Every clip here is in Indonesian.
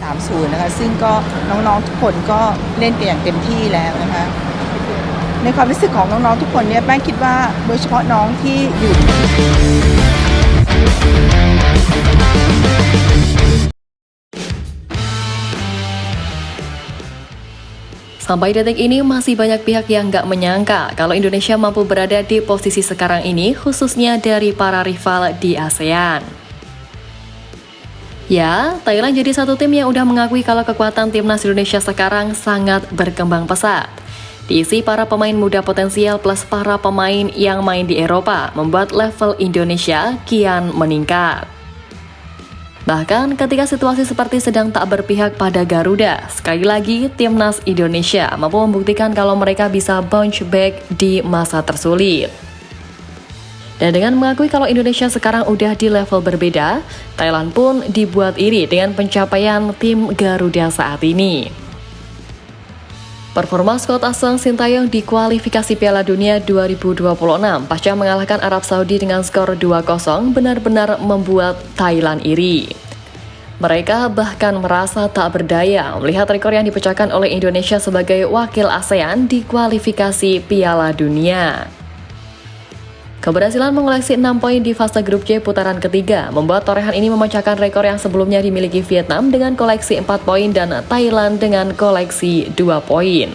3-0นะคะซึ่งก็น้องๆทุกคนก็เล่นกันอย่างเต็มที่แล้วนะคะในความรู้สึกของน้องๆทุกคนเนี่ยแป้งคิดว่าโดยเฉพาะน้องที่อยู่ Sampai detik ini masih banyak pihak yang nggak menyangka kalau Indonesia mampu berada di posisi sekarang ini, khususnya dari para rival di ASEAN. Ya, Thailand jadi satu tim yang udah mengakui kalau kekuatan timnas Indonesia sekarang sangat berkembang pesat. Diisi para pemain muda potensial plus para pemain yang main di Eropa, membuat level Indonesia kian meningkat. Bahkan ketika situasi seperti sedang tak berpihak pada Garuda, sekali lagi timnas Indonesia mampu membuktikan kalau mereka bisa bounce back di masa tersulit. Dan dengan mengakui kalau Indonesia sekarang udah di level berbeda, Thailand pun dibuat iri dengan pencapaian tim Garuda saat ini. Performa skuad Ahsan Sintayong di kualifikasi Piala Dunia 2026 pasca mengalahkan Arab Saudi dengan skor 2-0 benar-benar membuat Thailand iri. Mereka bahkan merasa tak berdaya melihat rekor yang dipecahkan oleh Indonesia sebagai wakil ASEAN di kualifikasi Piala Dunia. Keberhasilan mengoleksi 6 poin di fase grup C putaran ketiga membuat torehan ini memecahkan rekor yang sebelumnya dimiliki Vietnam dengan koleksi 4 poin dan Thailand dengan koleksi 2 poin.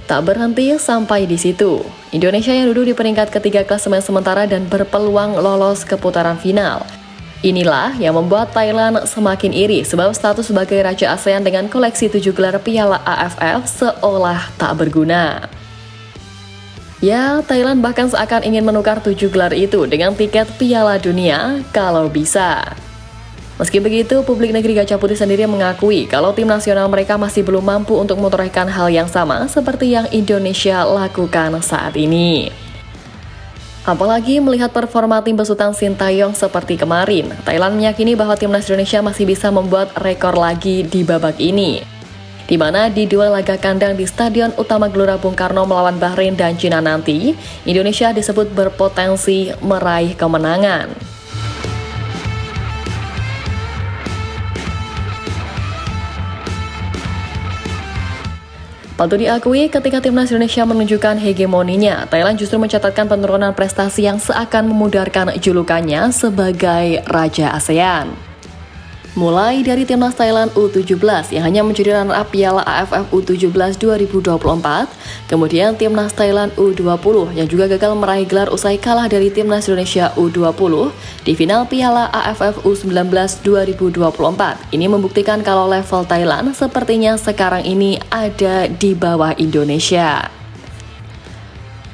Tak berhenti sampai di situ, Indonesia yang duduk di peringkat ketiga klasemen sementara dan berpeluang lolos ke putaran final. Inilah yang membuat Thailand semakin iri sebab status sebagai Raja ASEAN dengan koleksi 7 gelar Piala AFF seolah tak berguna. Ya, Thailand bahkan seakan ingin menukar 7 gelar itu dengan tiket Piala Dunia kalau bisa. Meski begitu, publik negeri Gajah Putih sendiri mengakui kalau tim nasional mereka masih belum mampu untuk menorehkan hal yang sama seperti yang Indonesia lakukan saat ini. Apalagi melihat performa tim besutan Sintayong seperti kemarin, Thailand meyakini bahwa timnas Indonesia masih bisa membuat rekor lagi di babak ini. Di mana di dua laga kandang di Stadion Utama Gelora Bung Karno melawan Bahrain dan Cina nanti, Indonesia disebut berpotensi meraih kemenangan. Patut diakui ketika timnas Indonesia menunjukkan hegemoninya, Thailand justru mencatatkan penurunan prestasi yang seakan memudarkan julukannya sebagai Raja ASEAN. Mulai dari timnas Thailand U17 yang hanya menjadi runner-up Piala AFF U17 2024, kemudian timnas Thailand U20 yang juga gagal meraih gelar usai kalah dari timnas Indonesia U20 di final Piala AFF U19 2024. Ini membuktikan kalau level Thailand sepertinya sekarang ini ada di bawah Indonesia.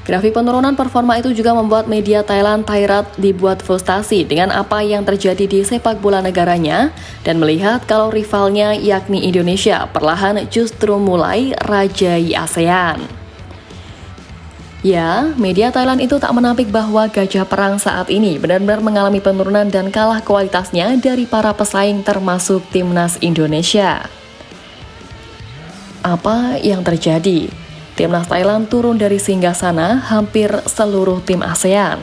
Grafik penurunan performa itu juga membuat media Thailand Thairat dibuat frustasi dengan apa yang terjadi di sepak bola negaranya dan melihat kalau rivalnya yakni Indonesia perlahan justru mulai rajai ASEAN. Ya, media Thailand itu tak menampik bahwa gajah perang saat ini benar-benar mengalami penurunan dan kalah kualitasnya dari para pesaing termasuk timnas Indonesia. Apa yang terjadi? Timnas Thailand turun dari singgasana hampir seluruh tim ASEAN.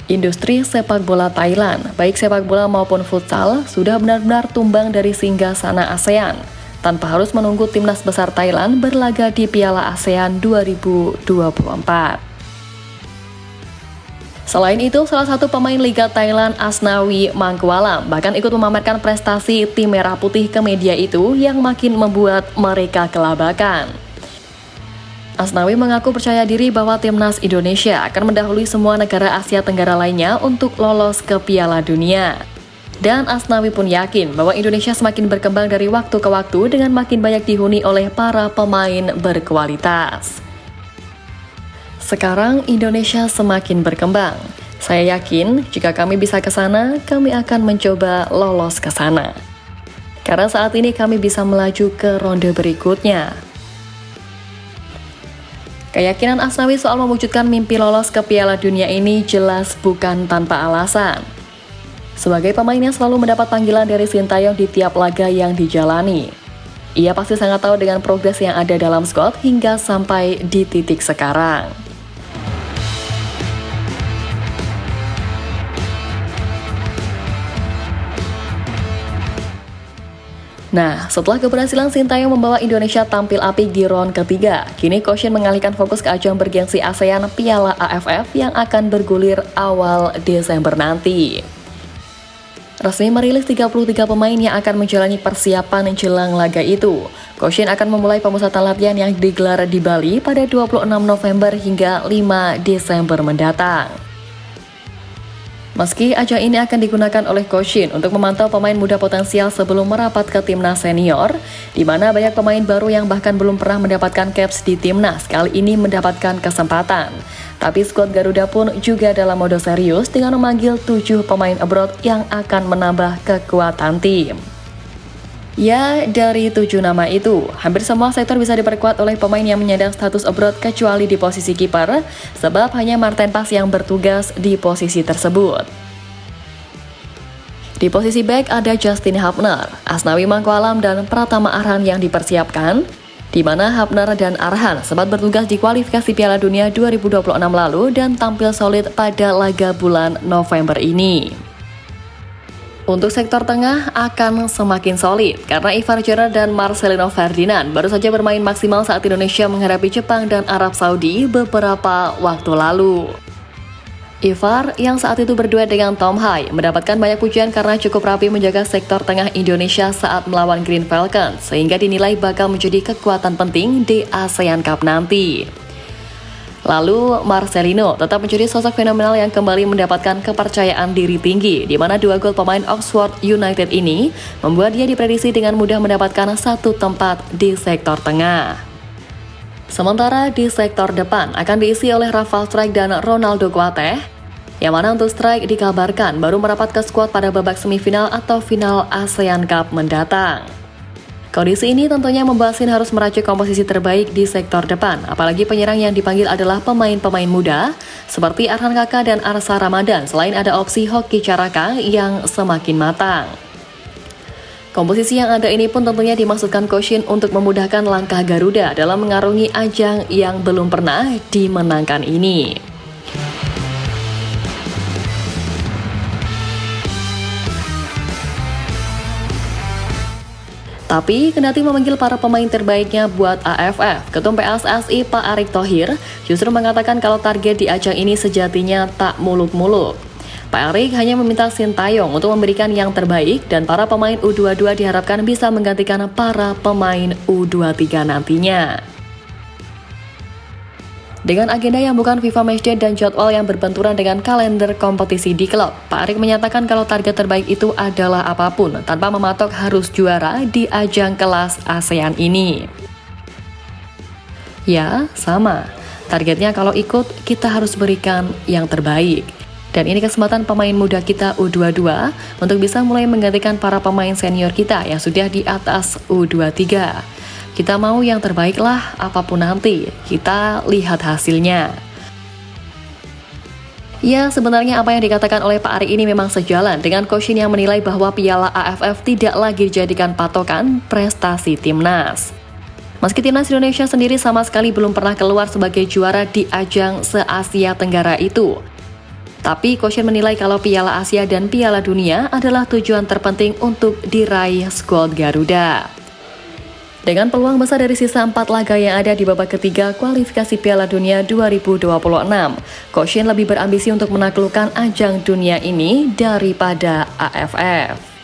Industri sepak bola Thailand, baik sepak bola maupun futsal, sudah benar-benar tumbang dari singgasana ASEAN, tanpa harus menunggu timnas besar Thailand berlaga di Piala ASEAN 2024. Selain itu, salah satu pemain Liga Thailand Asnawi Mangkualam bahkan ikut memamerkan prestasi tim merah putih ke media itu yang makin membuat mereka kelabakan. Asnawi mengaku percaya diri bahwa timnas Indonesia akan mendahului semua negara Asia Tenggara lainnya untuk lolos ke Piala Dunia. Dan Asnawi pun yakin bahwa Indonesia semakin berkembang dari waktu ke waktu dengan makin banyak dihuni oleh para pemain berkualitas. Sekarang Indonesia semakin berkembang. Saya yakin jika kami bisa ke sana, kami akan mencoba lolos ke sana. Karena saat ini kami bisa melaju ke ronde berikutnya. Keyakinan Asnawi soal mewujudkan mimpi lolos ke Piala Dunia ini jelas bukan tanpa alasan. Sebagai pemain yang selalu mendapat panggilan dari Sintayong di tiap laga yang dijalani, ia pasti sangat tahu dengan progres yang ada dalam skuad hingga sampai di titik sekarang. Nah, setelah keberhasilan Sintayong membawa Indonesia tampil apik di round ketiga, kini Coach Shin mengalihkan fokus ke ajang bergengsi ASEAN Piala AFF yang akan bergulir awal Desember nanti. Resmi merilis 33 pemain yang akan menjalani persiapan jelang laga itu. Coach Shin akan memulai pemusatan latihan yang digelar di Bali pada 26 November hingga 5 Desember mendatang. Meski ajang ini akan digunakan oleh Coach Shin untuk memantau pemain muda potensial sebelum merapat ke timnas senior, di mana banyak pemain baru yang bahkan belum pernah mendapatkan caps di timnas kali ini mendapatkan kesempatan. Tapi skuad Garuda pun juga dalam mode serius dengan memanggil 7 pemain abroad yang akan menambah kekuatan tim. Ya, dari 7 nama itu, hampir semua sektor bisa diperkuat oleh pemain yang menyandang status abroad kecuali di posisi kiper, sebab hanya Marten Pas yang bertugas di posisi tersebut. Di posisi back ada Justin Hapner, Asnawi Mangkualam, dan Pratama Arhan yang dipersiapkan, di mana Hapner dan Arhan sempat bertugas di kualifikasi Piala Dunia 2026 lalu dan tampil solid pada laga bulan November ini. Untuk sektor tengah akan semakin solid karena Ivar Gerrard dan Marcelino Ferdinand baru saja bermain maksimal saat Indonesia menghadapi Jepang dan Arab Saudi beberapa waktu lalu. Ivar yang saat itu berduet dengan Tom Hai mendapatkan banyak pujian karena cukup rapi menjaga sektor tengah Indonesia saat melawan Green Falcons sehingga dinilai bakal menjadi kekuatan penting di ASEAN Cup nanti. Lalu Marcelino tetap menjadi sosok fenomenal yang kembali mendapatkan kepercayaan diri tinggi, di mana 2 gol pemain Oxford United ini membuat dia diprediksi dengan mudah mendapatkan satu tempat di sektor tengah. Sementara di sektor depan akan diisi oleh Rafael Strijk dan Ronaldo Kuateh, yang mana untuk Strijk dikabarkan baru merapat ke skuad pada babak semifinal atau final ASEAN Cup mendatang. Kondisi ini tentunya membuat Shin harus meracik komposisi terbaik di sektor depan, apalagi penyerang yang dipanggil adalah pemain-pemain muda seperti Arhan Kaka dan Arsa Ramadan, selain ada opsi Hoki Caraka yang semakin matang. Komposisi yang ada ini pun tentunya dimaksudkan Coach Shin untuk memudahkan langkah Garuda dalam mengarungi ajang yang belum pernah dimenangkan ini. Tapi, kendati memanggil para pemain terbaiknya buat AFF, Ketum PSSI Pak Erick Thohir justru mengatakan kalau target di ajang ini sejatinya tak muluk-muluk. Pak Erick hanya meminta Sintayong untuk memberikan yang terbaik dan para pemain U22 diharapkan bisa menggantikan para pemain U23 nantinya. Dengan agenda yang bukan FIFA Matchday dan jadwal yang berbenturan dengan kalender kompetisi di klub, Pak Erick menyatakan kalau target terbaik itu adalah apapun, tanpa mematok harus juara di ajang kelas ASEAN ini. Ya, sama. Targetnya kalau ikut, kita harus berikan yang terbaik. Dan ini kesempatan pemain muda kita U22 untuk bisa mulai menggantikan para pemain senior kita yang sudah di atas U23. Kita mau yang terbaik lah, apapun nanti. Kita lihat hasilnya. Ya, sebenarnya apa yang dikatakan oleh Pak Erick ini memang sejalan dengan Coach Shin yang menilai bahwa Piala AFF tidak lagi dijadikan patokan prestasi timnas. Meski timnas Indonesia sendiri sama sekali belum pernah keluar sebagai juara di ajang se-Asia Tenggara itu. Tapi Coach Shin menilai kalau Piala Asia dan Piala Dunia adalah tujuan terpenting untuk diraih skuad Garuda. Dengan peluang besar dari sisa 4 laga yang ada di babak ketiga kualifikasi Piala Dunia 2026, Coach Shin lebih berambisi untuk menaklukkan ajang dunia ini daripada AFF.